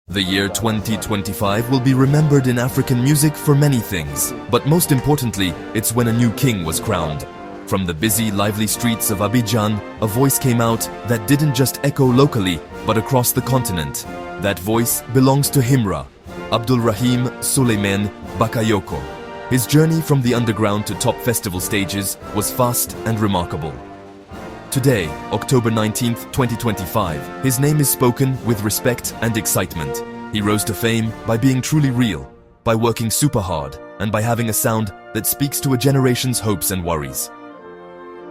The year 2025 will be remembered in African music for many things, but most importantly, it's when a new king was crowned. From the busy, lively streets of Abidjan, a voice came out that didn't just echo locally, but across the continent. That voice belongs to Himra, Abdulrahim Suleiman Bakayoko. His journey from the underground to top festival stages was fast and remarkable. Today, October 19th, 2025, his name is spoken with respect and excitement. He rose to fame by being truly real, by working super hard, and by having a sound that speaks to a generation's hopes and worries.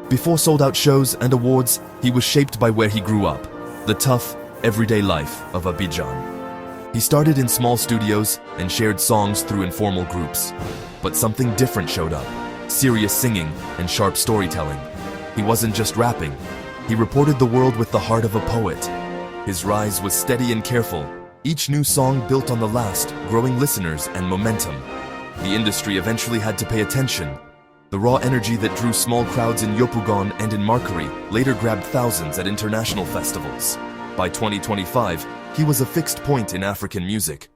Before sold-out shows and awards, he was shaped by where he grew up, the tough, everyday life of Abidjan. He started in small studios and shared songs through informal groups. But something different showed up, serious singing and sharp storytelling. He wasn't just rapping, he reported the world with the heart of a poet. His rise was steady and careful, each new song built on the last, growing listeners and momentum. The industry eventually had to pay attention. The raw energy that drew small crowds in Yopougon and in Marcory later grabbed thousands at international festivals. By 2025, he was a fixed point in African music.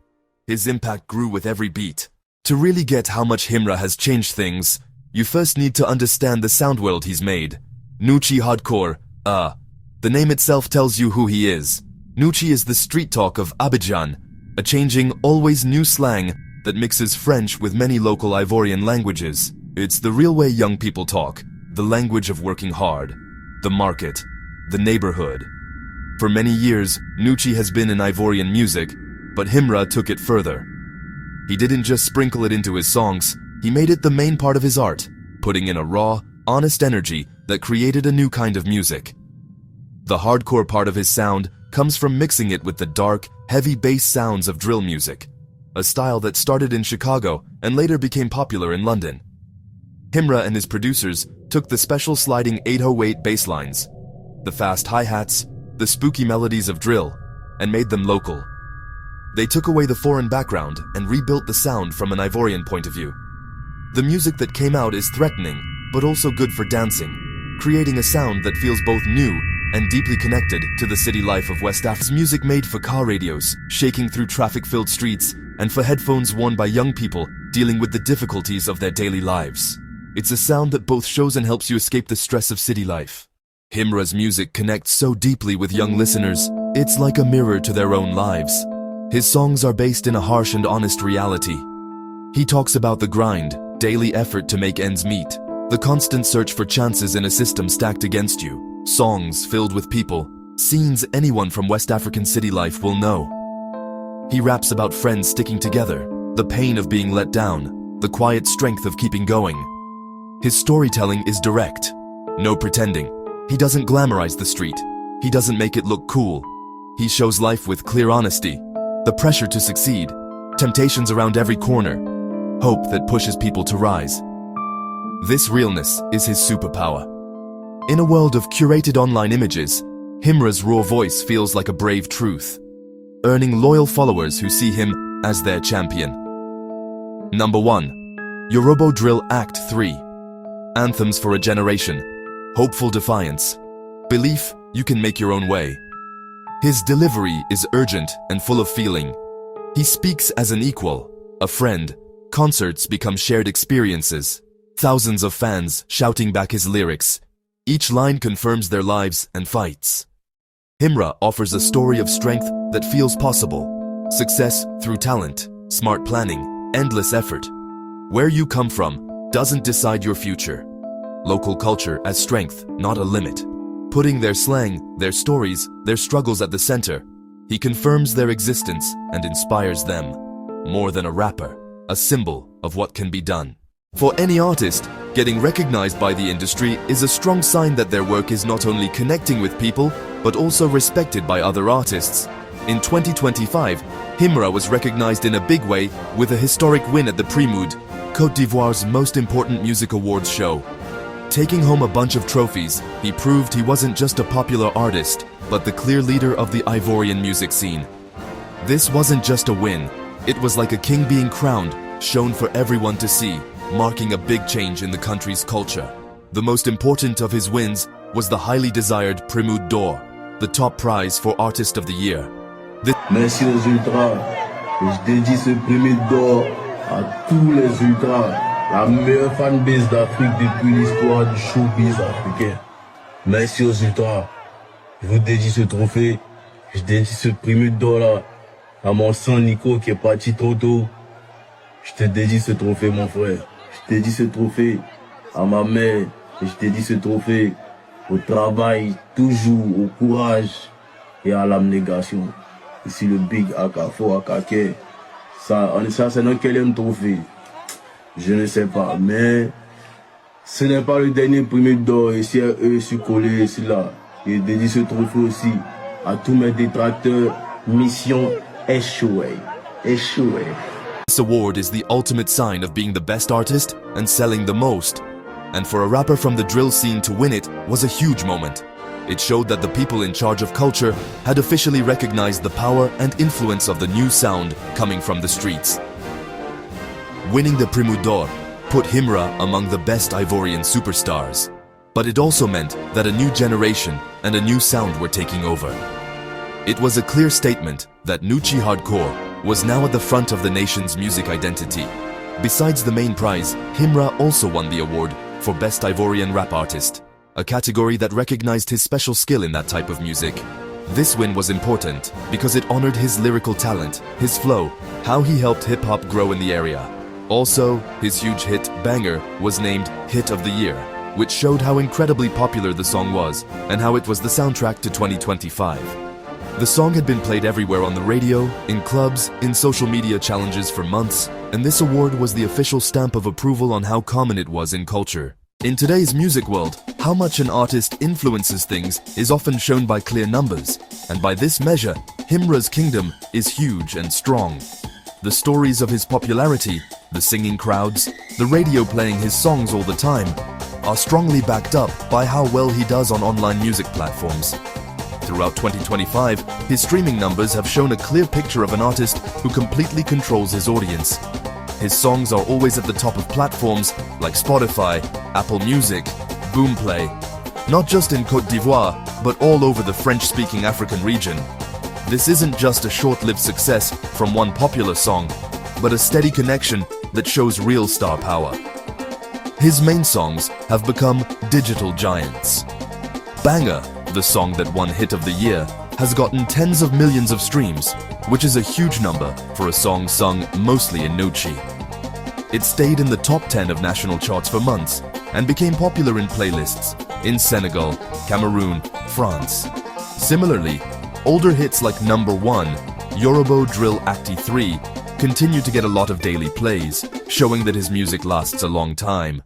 His impact grew with every beat. To really get how much Himra has changed things, you first need to understand the sound world he's made. Nouchi-hardcore, the name itself tells you who he is. Nouchi is the street talk of Abidjan, a changing, always new slang that mixes French with many local Ivorian languages. It's the real way young people talk, the language of working hard, the market, the neighborhood. For many years, nouchi has been in Ivorian music, but Himra took it further. He didn't just sprinkle it into his songs, he made it the main part of his art, putting in a raw, honest energy that created a new kind of music. The hardcore part of his sound comes from mixing it with the dark, heavy bass sounds of drill music, a style that started in Chicago and later became popular in London. Himra and his producers took the special sliding 808 bass lines, the fast hi-hats, the spooky melodies of drill, and made them local. They took away the foreign background and rebuilt the sound from an Ivorian point of view. The music that came out is threatening, but also good for dancing, creating a sound that feels both new and deeply connected to the city life of West Africa's music made for car radios, shaking through traffic-filled streets, and for headphones worn by young people dealing with the difficulties of their daily lives. It's a sound that both shows and helps you escape the stress of city life. Himra's music connects so deeply with young listeners, it's like a mirror to their own lives. His songs are based in a harsh and honest reality. He talks about the grind, daily effort to make ends meet, the constant search for chances in a system stacked against you, songs filled with people, scenes anyone from West African city life will know. He raps about friends sticking together, the pain of being let down, the quiet strength of keeping going. His storytelling is direct, no pretending. He doesn't glamorize the street, he doesn't make it look cool. He shows life with clear honesty, the pressure to succeed, temptations around every corner, hope that pushes people to rise. This realness is his superpower. In a world of curated online images, Himra's raw voice feels like a brave truth, earning loyal followers who see him as their champion. Number 1. Yoruba Drill Act 3. Anthems for a Generation. Hopeful defiance. Belief you can make your own way. His delivery is urgent and full of feeling. He speaks as an equal, a friend. Concerts become shared experiences. Thousands of fans shouting back his lyrics. Each line confirms their lives and fights. Himra offers a story of strength that feels possible. Success through talent, smart planning, endless effort. Where you come from doesn't decide your future. Local culture as strength, not a limit. Putting their slang, their stories, their struggles at the center, he confirms their existence and inspires them. More than a rapper, a symbol of what can be done. For any artist, getting recognized by the industry is a strong sign that their work is not only connecting with people, but also respected by other artists. In 2025, Himra was recognized in a big way with a historic win at the Primud, Côte d'Ivoire's most important music awards show. Taking home a bunch of trophies, he proved he wasn't just a popular artist, but the clear leader of the Ivorian music scene. This wasn't just a win, it was like a king being crowned, shown for everyone to see, marking a big change in the country's culture. The most important of his wins was the highly desired Primud Awards, the top prize for Artist of the Year. Merci aux ultras. Et je dédie ce Primud d'or à tous les ultras. La meilleure fanbase d'Afrique depuis l'histoire du showbiz africain. Merci aux ultras. Je vous dédie ce trophée. Je dédie ce Primud d'or là à mon sang Nico qui est parti trop tôt. Je te dédie ce trophée, mon frère. Je dédie ce trophée à ma mère. Et je dédie ce trophée au travail, toujours, au courage et à l'abnégation. Ici le Big Akafo Akake. Ça c'est dans quel trophée? Je ne sais pas, mais ce n'est pas le dernier Primud d'or. Ici, eux, je suis collé ici là. Et dédie ce trophée aussi à tous mes détracteurs. Mission échouée. Échouée. This award is the ultimate sign of being the best artist and selling the most. And for a rapper from the drill scene to win it was a huge moment. It showed that the people in charge of culture had officially recognized the power and influence of the new sound coming from the streets. Winning the Primud d'or put Himra among the best Ivorian superstars. But it also meant that a new generation and a new sound were taking over. It was a clear statement that nouchi-hardcore was now at the front of the nation's music identity. Besides the main prize, Himra also won the award for Best Ivorian Rap Artist, a category that recognized his special skill in that type of music. This win was important because it honored his lyrical talent, his flow, how he helped hip-hop grow in the area. Also, his huge hit, Banger, was named Hit of the Year, which showed how incredibly popular the song was and how it was the soundtrack to 2025. The song had been played everywhere on the radio, in clubs, in social media challenges for months, and this award was the official stamp of approval on how common it was in culture. In today's music world, how much an artist influences things is often shown by clear numbers, and by this measure, Himra's kingdom is huge and strong. The stories of his popularity, the singing crowds, the radio playing his songs all the time, are strongly backed up by how well he does on online music platforms. Throughout 2025, his streaming numbers have shown a clear picture of an artist who completely controls his audience. His songs are always at the top of platforms like Spotify, Apple Music, Boomplay, not just in Côte d'Ivoire, but all over the French-speaking African region. This isn't just a short-lived success from one popular song, but a steady connection that shows real star power. His main songs have become digital giants. Banger, the song that won Hit of the Year, has gotten tens of millions of streams, which is a huge number for a song sung mostly in Nouchi. It stayed in the top 10 of national charts for months and became popular in playlists in Senegal, Cameroon, France. Similarly, older hits like Number 1, Yoruba Drill Acti 3 continue to get a lot of daily plays, showing that his music lasts a long time.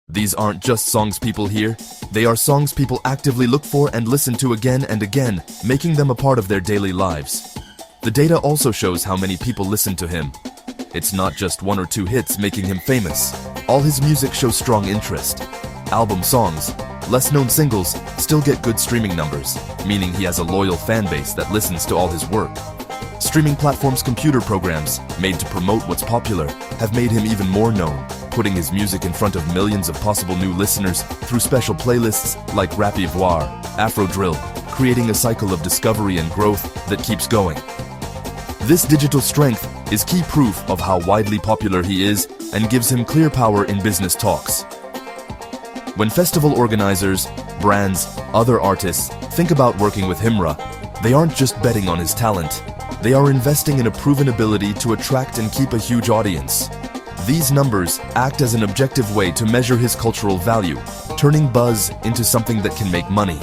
These aren't just songs people hear, they are songs people actively look for and listen to again and again, making them a part of their daily lives. The data also shows how many people listen to him. It's not just one or two hits making him famous. All his music shows strong interest. Album songs, less known singles, still get good streaming numbers, meaning he has a loyal fan base that listens to all his work. Streaming platforms' computer programs, made to promote what's popular, have made him even more known, putting his music in front of millions of possible new listeners through special playlists like Rap Ivoire, Afro Drill, creating a cycle of discovery and growth that keeps going. This digital strength is key proof of how widely popular he is and gives him clear power in business talks. When festival organizers, brands, other artists think about working with Himra, they aren't just betting on his talent. They are investing in a proven ability to attract and keep a huge audience. These numbers act as an objective way to measure his cultural value, turning buzz into something that can make money.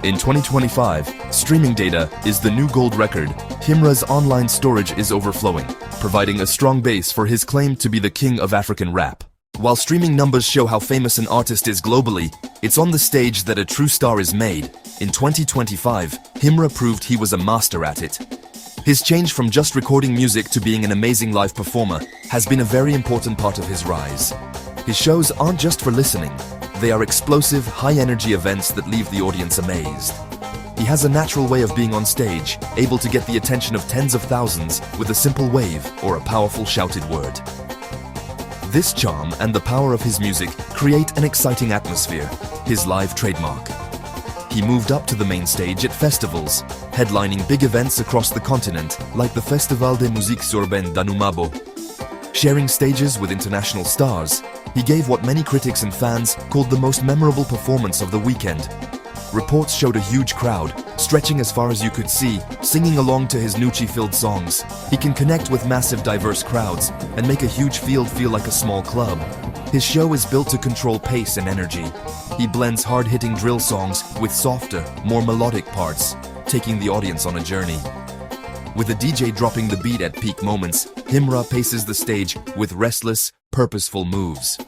In 2025, streaming data is the new gold record. Himra's online storage is overflowing, providing a strong base for his claim to be the king of African rap. While streaming numbers show how famous an artist is globally, it's on the stage that a true star is made. In 2025, Himra proved he was a master at it. His change from just recording music to being an amazing live performer has been a very important part of his rise. His shows aren't just for listening, they are explosive, high-energy events that leave the audience amazed. He has a natural way of being on stage, able to get the attention of tens of thousands with a simple wave or a powerful shouted word. This charm and the power of his music create an exciting atmosphere, his live trademark. He moved up to the main stage at festivals, headlining big events across the continent like the Festival de Musique Urbaine d'Anoumabo. Sharing stages with international stars, he gave what many critics and fans called the most memorable performance of the weekend. Reports showed a huge crowd, stretching as far as you could see, singing along to his nouchi-filled songs. He can connect with massive diverse crowds and make a huge field feel like a small club. His show is built to control pace and energy. He blends hard-hitting drill songs with softer, more melodic parts, taking the audience on a journey. With the DJ dropping the beat at peak moments, Himra paces the stage with restless, purposeful moves.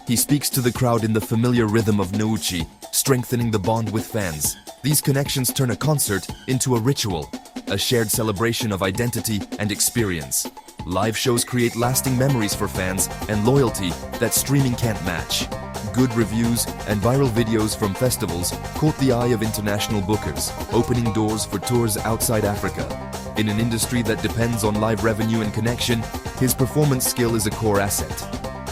He speaks to the crowd in the familiar rhythm of nouchi, strengthening the bond with fans. These connections turn a concert into a ritual, a shared celebration of identity and experience. Live shows create lasting memories for fans and loyalty that streaming can't match. Good reviews and viral videos from festivals caught the eye of international bookers, opening doors for tours outside Africa. In an industry that depends on live revenue and connection, his performance skill is a core asset.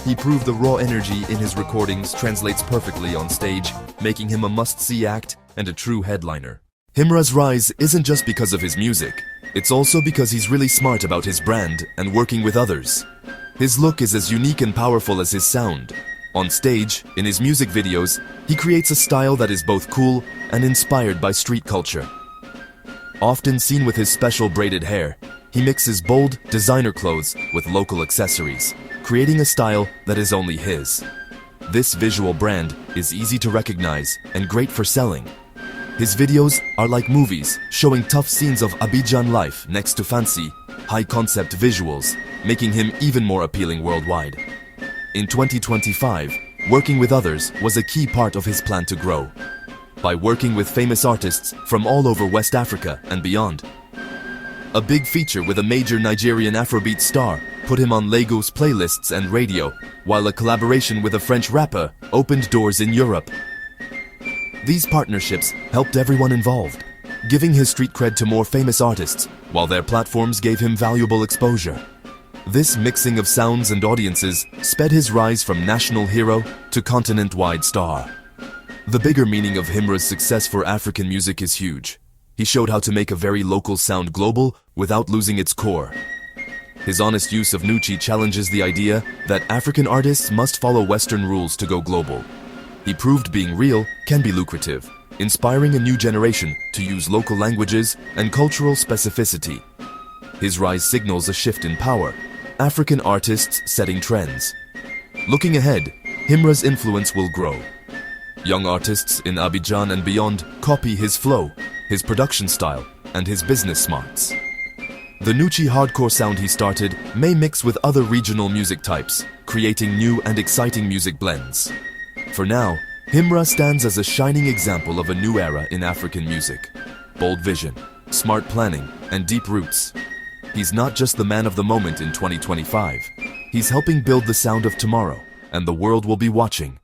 He proved the raw energy in his recordings translates perfectly on stage, making him a must-see act and a true headliner. Himra's rise isn't just because of his music, it's also because he's really smart about his brand and working with others. His look is as unique and powerful as his sound. On stage, in his music videos, he creates a style that is both cool and inspired by street culture. Often seen with his special braided hair, he mixes bold, designer clothes with local accessories, creating a style that is only his. This visual brand is easy to recognize and great for selling. His videos are like movies, showing tough scenes of Abidjan life next to fancy, high-concept visuals, making him even more appealing worldwide. In 2025, working with others was a key part of his plan to grow. By working with famous artists from all over West Africa and beyond. A big feature with a major Nigerian Afrobeat star put him on Lagos playlists and radio, while a collaboration with a French rapper opened doors in Europe. These partnerships helped everyone involved, giving his street cred to more famous artists, while their platforms gave him valuable exposure. This mixing of sounds and audiences sped his rise from national hero to continent-wide star. The bigger meaning of Himra's success for African music is huge. He showed how to make a very local sound global without losing its core. His honest use of nouchi challenges the idea that African artists must follow Western rules to go global. He proved being real can be lucrative, inspiring a new generation to use local languages and cultural specificity. His rise signals a shift in power, African artists setting trends. Looking ahead, Himra's influence will grow. Young artists in Abidjan and beyond copy his flow, his production style, and his business smarts. The nouchi-hardcore sound he started may mix with other regional music types, creating new and exciting music blends. For now, Himra stands as a shining example of a new era in African music. Bold vision, smart planning, and deep roots. He's not just the man of the moment in 2025. He's helping build the sound of tomorrow, and the world will be watching.